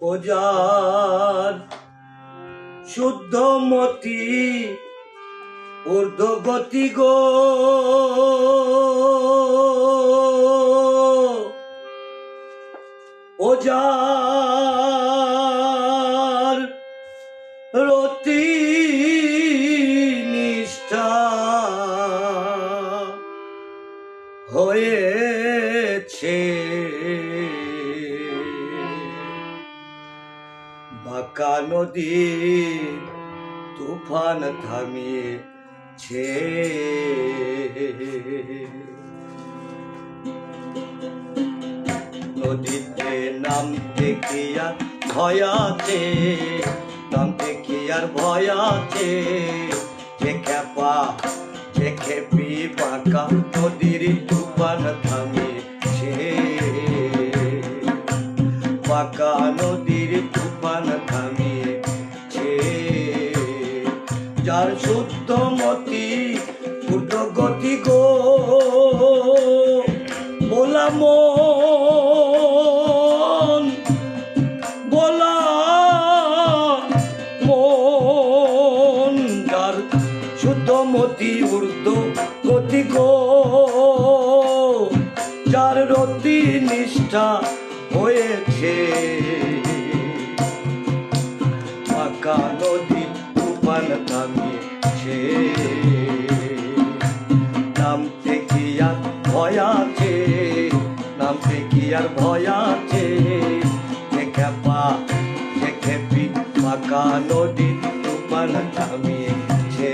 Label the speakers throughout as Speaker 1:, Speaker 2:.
Speaker 1: ও যার শুদ্ধমতি ঊর্ধ্বগতি গো, ও যার রতি নিষ্ঠা হয়েছে বাঁকা নদীর তুফান থামিয়েছে। নদীতে নামতে কি আর ভয় আছে, নামতে কি আর ভয় আছে, যে খেপা যে খেপি বাঁকা নদীর তুফান থামিয়েছে, বাঁকা নদীর তুফান থামিয়েছে। যার শুদ্ধমতি ঊর্ধ্বগতি গো, বলা মন বলা মন, যার শুদ্ধমতি ঊর্ধ্বগতি গো, যার রতি নিষ্ঠা হয়েছে বাঁকা নদী তুফান থামিয়েছে। নামতে কি আর ভয় আছে, নামতে কি আর ভয় আছে, যে খেপা যে খেপি বাঁকা নদী তুফান থামিয়েছে।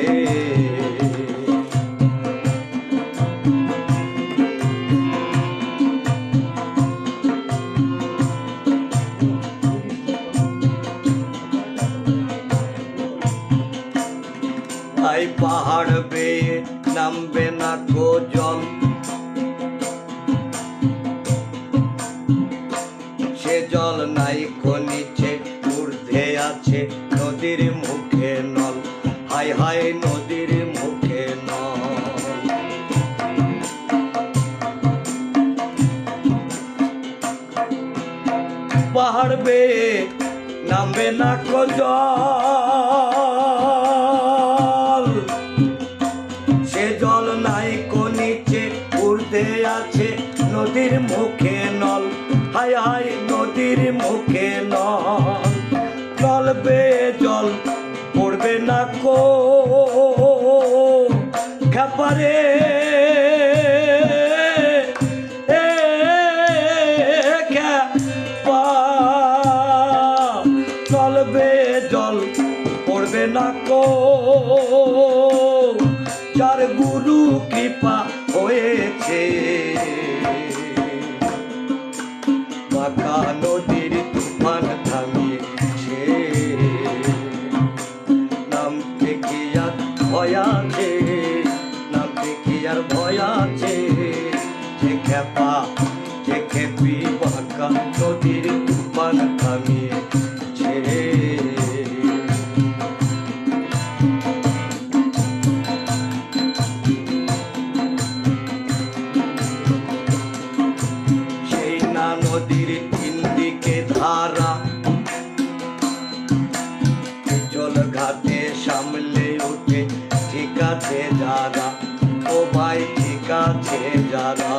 Speaker 1: ভাই পাহাড় বেয়ে নামবে না কো জল, সে জল নাই কো নিচে ঊর্ধ্বে আছে নদীর মুখে নল, হায় হায় নদীর মুখে নল। পাহাড় বেয়ে নামবে না কো জল, সে জল নাই কো নিচে ঊর্ধ্বে আছে নদীর মুখে নল, হায় হায় নদীর মুখে নল। জল বেয়ে জল পড়বে না কো খেপারে, জল বেয়ে জল পড়বে না কো, যার গুরু কৃপা হয়েছে বাঁকা নদীর তুফান থামিয়েছে। নামতে কি আর ভয় আছে, নামতে কি আর ভয় আছে, যে খেপা যে খেপি বাঁকা নদীর তুফান থামিয়েছে। নদীর তিন দিকে ধারা, জল ঘাটে সামলে উঠে ঠিক আছে যারা, ও ভাই ঠিক আছে যারা।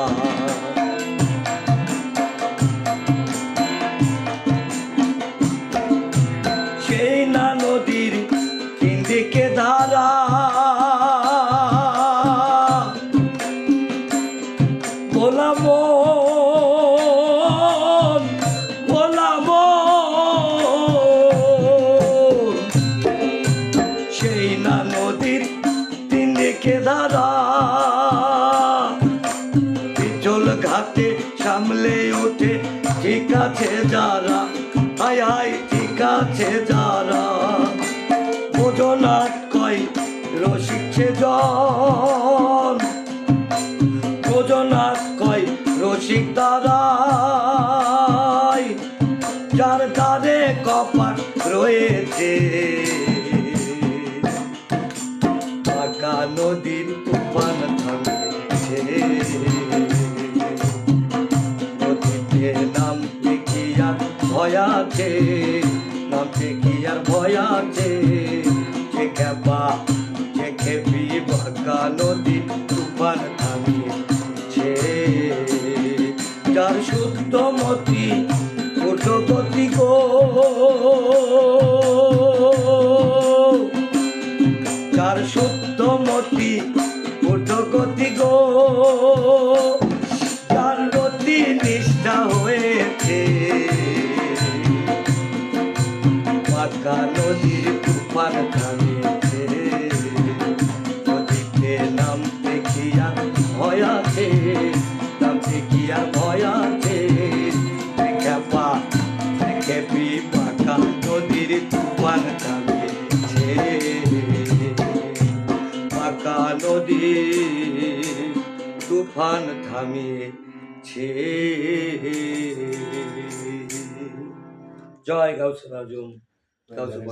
Speaker 1: সেই না নদীর তিন দিকে ধারা, বলা ধারা, জল ঘাটে সামলে ওঠে ঠিক আছে যারা, হায় হায় ঠিক আছে যারা। বোঝনা কয় রসিক সে জন, বোঝনা কয় রসিক দাঁড়ায়, যার দ্বারে কপাট রয়েছে বাঁকা নদীর তুফান থামিয়েছে। নদীতে নামতে কি আর ভয় আছে, আছে, নামতে কি আর ভয় আছে? যে খেপা যে খেপি বাঁকা নদী তুফান থামিয়েছে, যার শুদ্ধ মতি ঊর্ধ্বগতি গো, যার শুদ্ধ মতি ঊর্ধ্বগতি গো, যার রতি নিষ্ঠা হয়েছে, বাঁকা নদীর তুফান থামিয়েছে, নদীতে নামতে কি আর ভয় আছে? নামতে কি আর ভয় আছে? খেপা খেপি বাঁকা নদীর তুফান থামিয়েছে, বাঁকা নদীর তুফান থামিয়েছে। জয় গাউসুল আজম, গাউসুল